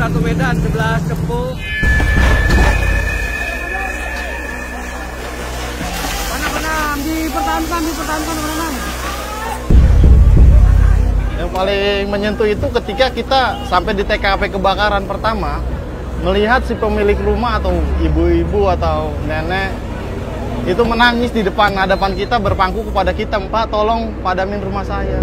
1 Medan, 11 Cepu. Panam, dipertahankan Panam. Yang paling menyentuh itu ketika kita sampai di TKP kebakaran pertama, melihat si pemilik rumah atau ibu-ibu atau nenek itu menangis di hadapan kita, berpangku kepada kita, "Pak, tolong padamin rumah saya."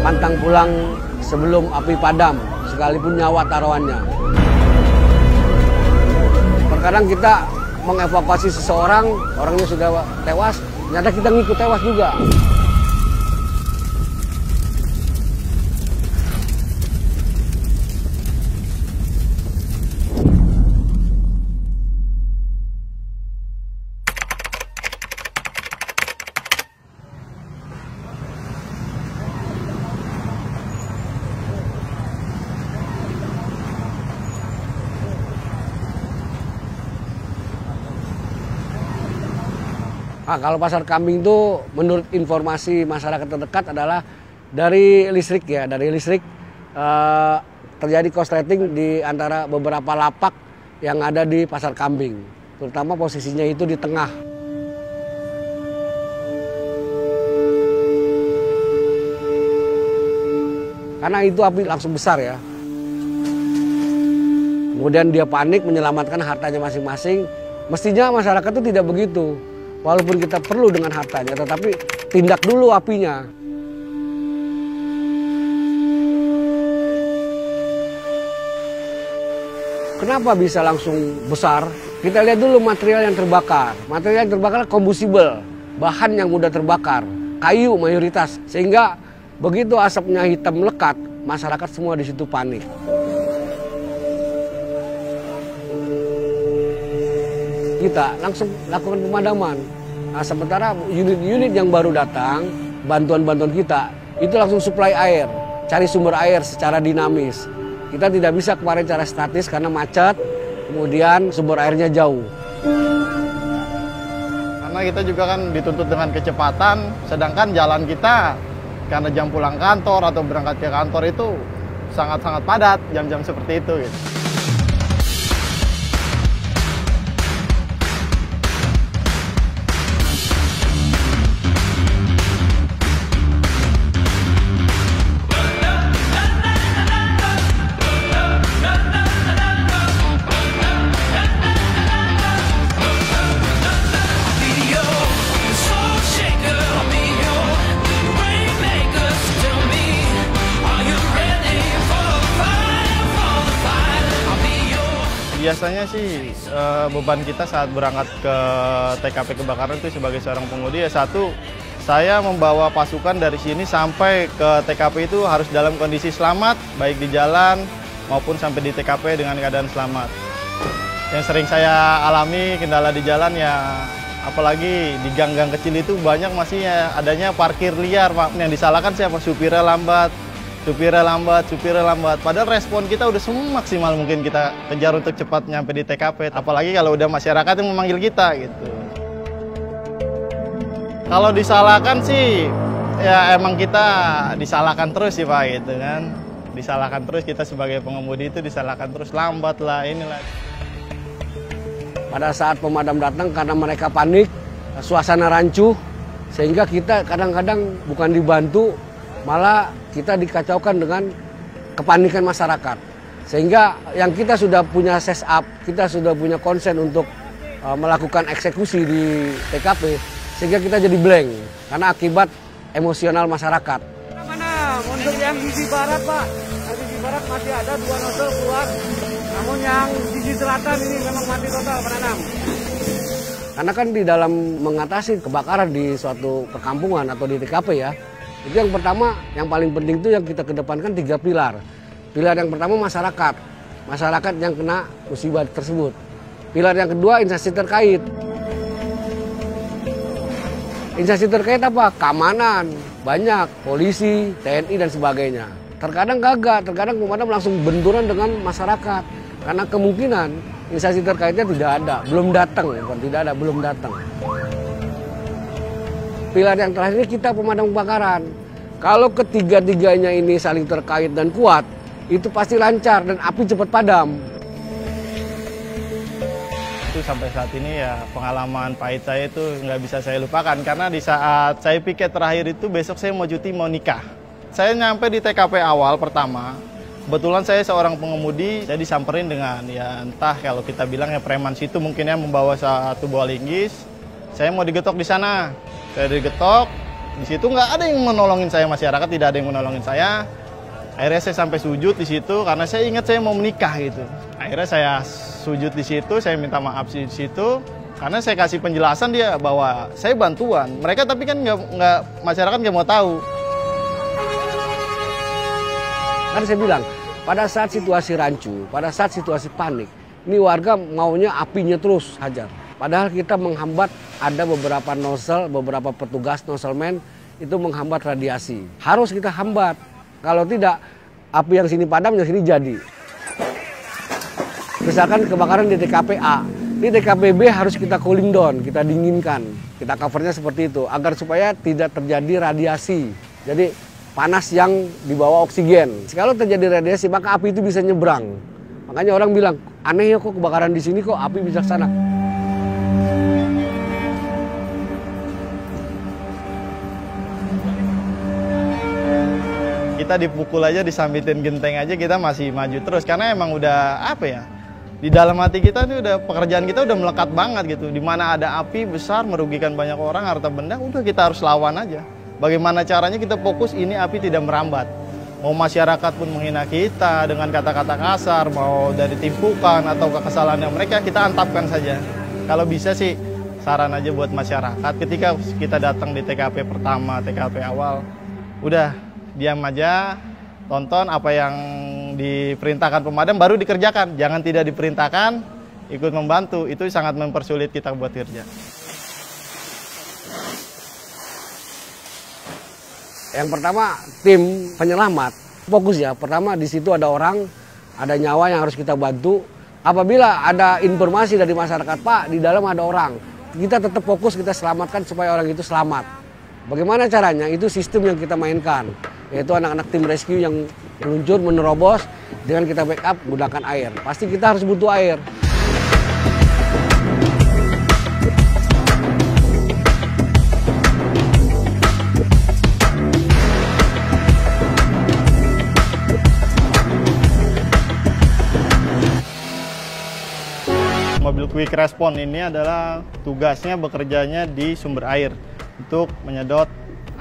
Pantang pulang sebelum api padam, sekalipun nyawa taruhannya. Terkadang kita mengevakuasi seseorang, orangnya sudah tewas, ternyata kita ngikut tewas juga. Nah, kalau pasar kambing itu menurut informasi masyarakat terdekat adalah dari listrik ya, terjadi korsleting di antara beberapa lapak yang ada di pasar kambing, terutama posisinya itu di tengah. Karena itu api langsung besar ya. Kemudian dia panik menyelamatkan hartanya masing-masing. Mestinya masyarakat itu tidak begitu. Walaupun kita perlu dengan hartanya, tetapi tindak dulu apinya. Kenapa bisa langsung besar? Kita lihat dulu material yang terbakar. Material yang terbakar kombusibel, bahan yang mudah terbakar, kayu mayoritas. Sehingga begitu asapnya hitam melekat, masyarakat semua di situ panik. Kita langsung lakukan pemadaman. Nah, sementara unit-unit yang baru datang, bantuan-bantuan kita, itu langsung suplai air, cari sumber air secara dinamis. Kita tidak bisa kemarin cara statis karena macet, kemudian sumber airnya jauh. Karena kita juga kan dituntut dengan kecepatan, sedangkan jalan kita karena jam pulang kantor atau berangkat ke kantor itu sangat-sangat padat jam-jam seperti itu gitu. Biasanya sih beban kita saat berangkat ke TKP kebakaran itu sebagai seorang pengemudi ya satu, saya membawa pasukan dari sini sampai ke TKP itu harus dalam kondisi selamat, baik di jalan maupun sampai di TKP dengan keadaan selamat. Yang sering saya alami kendala di jalan ya, apalagi di gang-gang kecil itu banyak masih ya, adanya parkir liar, Pak. Yang disalahkan siapa? Supirnya lambat. Padahal respon kita udah semaksimal mungkin kita kejar untuk cepat nyampe di TKP. Apalagi kalau udah masyarakat yang memanggil kita gitu. Kalau disalahkan sih, ya emang kita disalahkan terus sih Pak gitu kan. Disalahkan terus, kita sebagai pengemudi itu disalahkan terus, lambat lah inilah. Pada saat pemadam datang karena mereka panik, suasana rancuh, sehingga kita kadang-kadang bukan dibantu, malah kita dikacaukan dengan kepanikan masyarakat. Sehingga yang kita sudah punya ses up, kita sudah punya konsen untuk melakukan eksekusi di TKP, sehingga kita jadi blank karena akibat emosional masyarakat. Mana untuk yang sisi barat Pak, sisi barat masih ada 2 nozzle keluar, namun yang sisi selatan ini memang mati total Panam. Karena kan di dalam mengatasi kebakaran di suatu perkampungan atau di TKP ya, itu yang pertama, yang paling penting itu yang kita kedepankan 3 pilar. Pilar yang pertama masyarakat yang kena musibah tersebut. Pilar yang kedua instansi terkait. Instansi terkait apa? Keamanan, banyak, polisi, TNI dan sebagainya. Terkadang gagak, terkadang pemadam langsung benturan dengan masyarakat. Karena kemungkinan instansi terkaitnya tidak ada, belum datang, belum datang. Pilar yang terakhir ini kita pemadam kebakaran. Kalau ketiga-tiganya ini saling terkait dan kuat, itu pasti lancar dan api cepat padam. Itu sampai saat ini ya pengalaman pahit saya itu nggak bisa saya lupakan, karena di saat saya piket terakhir itu besok saya mau cuti, mau nikah. Saya nyampe di TKP awal pertama, kebetulan saya seorang pengemudi, saya disamperin dengan ya entah kalau kita bilang ya preman situ mungkin ya, membawa satu buah linggis. Saya mau digetok di sana, saya digetok, di situ nggak ada yang menolongin saya, masyarakat tidak ada yang menolongin saya. Akhirnya saya sampai sujud di situ karena saya ingat saya mau menikah gitu. Akhirnya saya sujud di situ, saya minta maaf di situ karena saya kasih penjelasan dia bahwa saya bantuan. Mereka tapi kan nggak masyarakat nggak mau tahu. Kan saya bilang, pada saat situasi rancu, pada saat situasi panik, ini warga maunya apinya terus hajar. Padahal kita menghambat, ada beberapa nozzle, beberapa petugas nozzleman itu menghambat radiasi. Harus kita hambat. Kalau tidak, api yang sini padam, yang sini jadi. Misalkan kebakaran di TKP A, di TKP B harus kita cooling down, kita dinginkan. Kita covernya seperti itu, agar supaya tidak terjadi radiasi. Jadi panas yang dibawa oksigen. Kalau terjadi radiasi, maka api itu bisa nyebrang. Makanya orang bilang, aneh ya kok kebakaran di sini kok api bisa ke sana. Kita dipukul aja, disambitin genteng aja, kita masih maju terus. Karena emang udah apa ya, di dalam hati kita ini udah, pekerjaan kita udah melekat banget gitu. Dimana ada api besar merugikan banyak orang, harta benda, udah kita harus lawan aja. Bagaimana caranya kita fokus ini api tidak merambat. Mau masyarakat pun menghina kita dengan kata-kata kasar, mau dari timpukan atau kesalahannya mereka, kita antapkan saja. Kalau bisa sih saran aja buat masyarakat, ketika kita datang di TKP pertama, TKP awal, udah diam aja, tonton apa yang diperintahkan pemadam baru dikerjakan. Jangan tidak diperintahkan, ikut membantu, itu sangat mempersulit kita buat kerja. Yang pertama, tim penyelamat fokus ya. Pertama, di situ ada orang, ada nyawa yang harus kita bantu. Apabila ada informasi dari masyarakat, Pak, di dalam ada orang, kita tetap fokus, kita selamatkan supaya orang itu selamat. Bagaimana caranya? Itu sistem yang kita mainkan, yaitu anak-anak tim rescue yang meluncur, menerobos, dengan kita backup menggunakan air. Pasti kita harus butuh air. Mobil Quick Response ini adalah tugasnya bekerjanya di sumber air untuk menyedot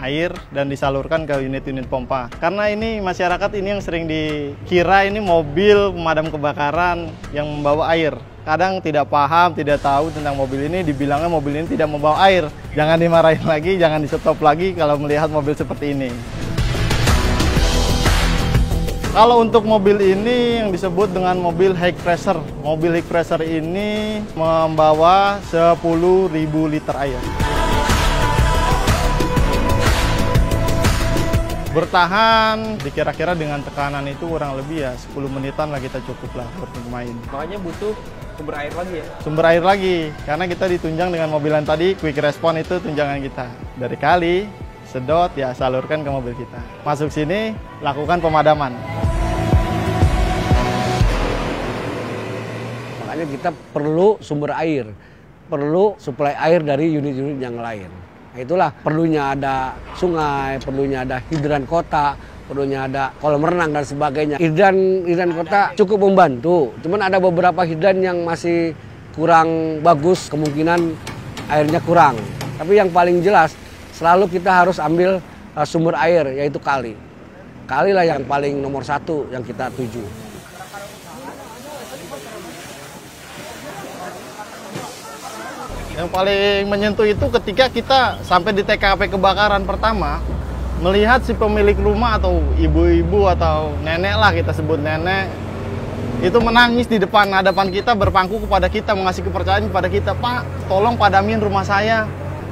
air dan disalurkan ke unit-unit pompa. Karena ini masyarakat ini yang sering dikira ini mobil pemadam kebakaran yang membawa air. Kadang tidak paham, tidak tahu tentang mobil ini, dibilangnya mobil ini tidak membawa air. Jangan dimarahin lagi, jangan di-stop lagi kalau melihat mobil seperti ini. Kalau untuk mobil ini yang disebut dengan mobil high pressure. Mobil high pressure ini membawa 10.000 liter air. Bertahan dikira-kira dengan tekanan itu kurang lebih ya 10 menitan lah kita cukup lah bermain. Makanya butuh sumber air lagi ya? Sumber air lagi, karena kita ditunjang dengan mobil yang tadi, Quick Response itu tunjangan kita. Dari kali, sedot, ya salurkan ke mobil kita. Masuk sini, lakukan pemadaman. Makanya kita perlu sumber air, perlu suplai air dari unit-unit yang lain. Nah, itulah perlunya ada sungai, perlunya ada hidran kota, perlunya ada kolam renang dan sebagainya. Hidran kota cukup membantu, cuman ada beberapa hidran yang masih kurang bagus, kemungkinan airnya kurang. Tapi yang paling jelas, selalu kita harus ambil sumber air, yaitu kali. Kali lah yang paling nomor satu yang kita tuju. Yang paling menyentuh itu ketika kita sampai di TKP kebakaran pertama, melihat si pemilik rumah atau ibu-ibu atau nenek lah, kita sebut nenek, itu menangis di depan hadapan kita, berpangku kepada kita, mengasih kepercayaan kepada kita, Pak, tolong padamin rumah saya.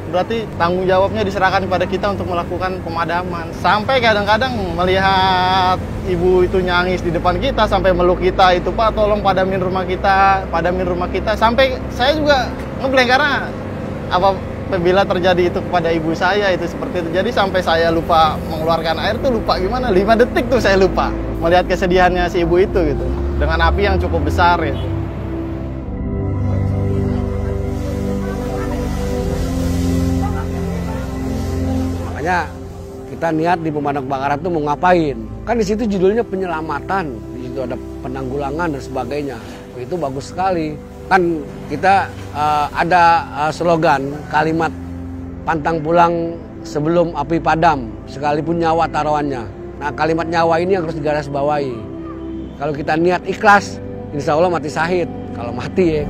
Berarti tanggung jawabnya diserahkan kepada kita untuk melakukan pemadaman. Sampai kadang-kadang melihat ibu itu nyangis di depan kita, sampai meluk kita, itu Pak tolong padamin rumah kita, padamin rumah kita. Sampai saya juga ngeblank karena apa apabila terjadi itu kepada ibu saya itu seperti itu. Jadi sampai saya lupa mengeluarkan air tuh lupa gimana, 5 detik tuh saya lupa melihat kesedihannya si ibu itu gitu. Dengan api yang cukup besar gitu. Makanya kita niat di pemadam kebakaran tuh mau ngapain? Kan di situ judulnya penyelamatan, di situ ada penanggulangan dan sebagainya. Itu bagus sekali. Kan kita ada slogan kalimat pantang pulang sebelum api padam, sekalipun nyawa taruhannya. Nah kalimat nyawa ini yang harus digarisbawahi. Kalau kita niat ikhlas, insya Allah mati syahid. Kalau mati ya.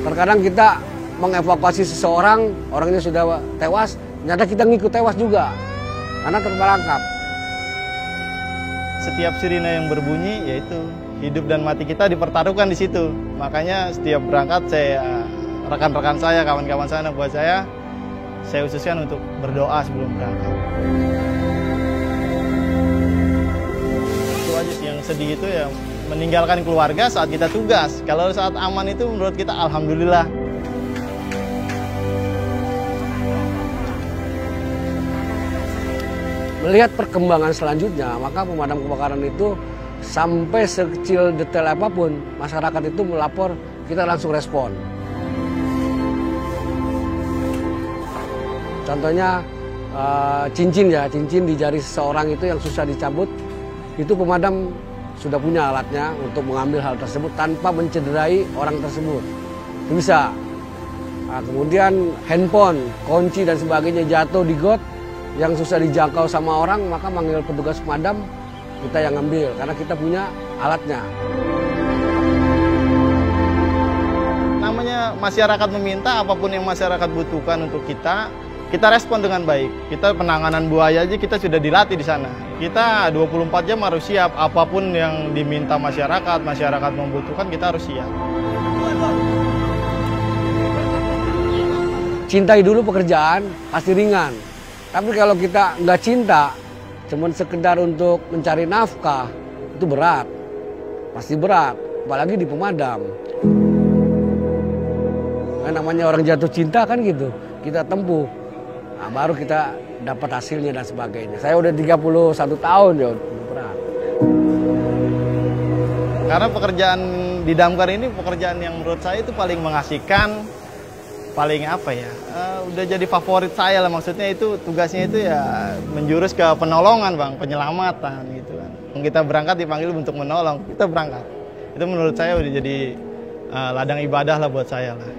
Terkadang kita mengevakuasi seseorang, orangnya sudah tewas, ternyata kita ngikut tewas juga karena terperangkap. Setiap sirine yang berbunyi, yaitu hidup dan mati kita dipertaruhkan di situ. Makanya setiap berangkat rekan-rekan saya, kawan-kawan saya, buat saya ususkan untuk berdoa sebelum berangkat. Itu aja sih yang sedih itu ya, meninggalkan keluarga saat kita tugas. Kalau saat aman itu menurut kita alhamdulillah. Melihat perkembangan selanjutnya, maka pemadam kebakaran itu sampai sekecil detail apapun, masyarakat itu melapor, kita langsung respon. Contohnya cincin di jari seseorang itu yang susah dicabut, itu pemadam sudah punya alatnya untuk mengambil hal tersebut tanpa mencederai orang tersebut. Itu bisa. Nah, kemudian handphone, kunci dan sebagainya jatuh di got, yang susah dijangkau sama orang, maka manggil petugas pemadam, kita yang ngambil karena kita punya alatnya. Namanya masyarakat meminta, apapun yang masyarakat butuhkan untuk kita respon dengan baik. Kita penanganan buaya aja kita sudah dilatih di sana. Kita 24 jam harus siap, apapun yang diminta masyarakat membutuhkan, kita harus siap. Cintai dulu pekerjaan, pasti ringan. Tapi kalau kita nggak cinta, cuman sekedar untuk mencari nafkah, itu berat. Pasti berat, apalagi di pemadam. Nah, namanya orang jatuh cinta kan gitu, kita tempuh. Nah, baru kita dapat hasilnya dan sebagainya. Saya udah 31 tahun ya, berat. Karena pekerjaan di damkar ini pekerjaan yang menurut saya itu paling mengasihkan, paling apa ya, udah jadi favorit saya lah. Maksudnya itu tugasnya itu ya menjurus ke penolongan bang, penyelamatan gitu kan. Kita berangkat dipanggil untuk menolong, kita berangkat. Itu menurut saya udah jadi ladang ibadah lah buat saya lah.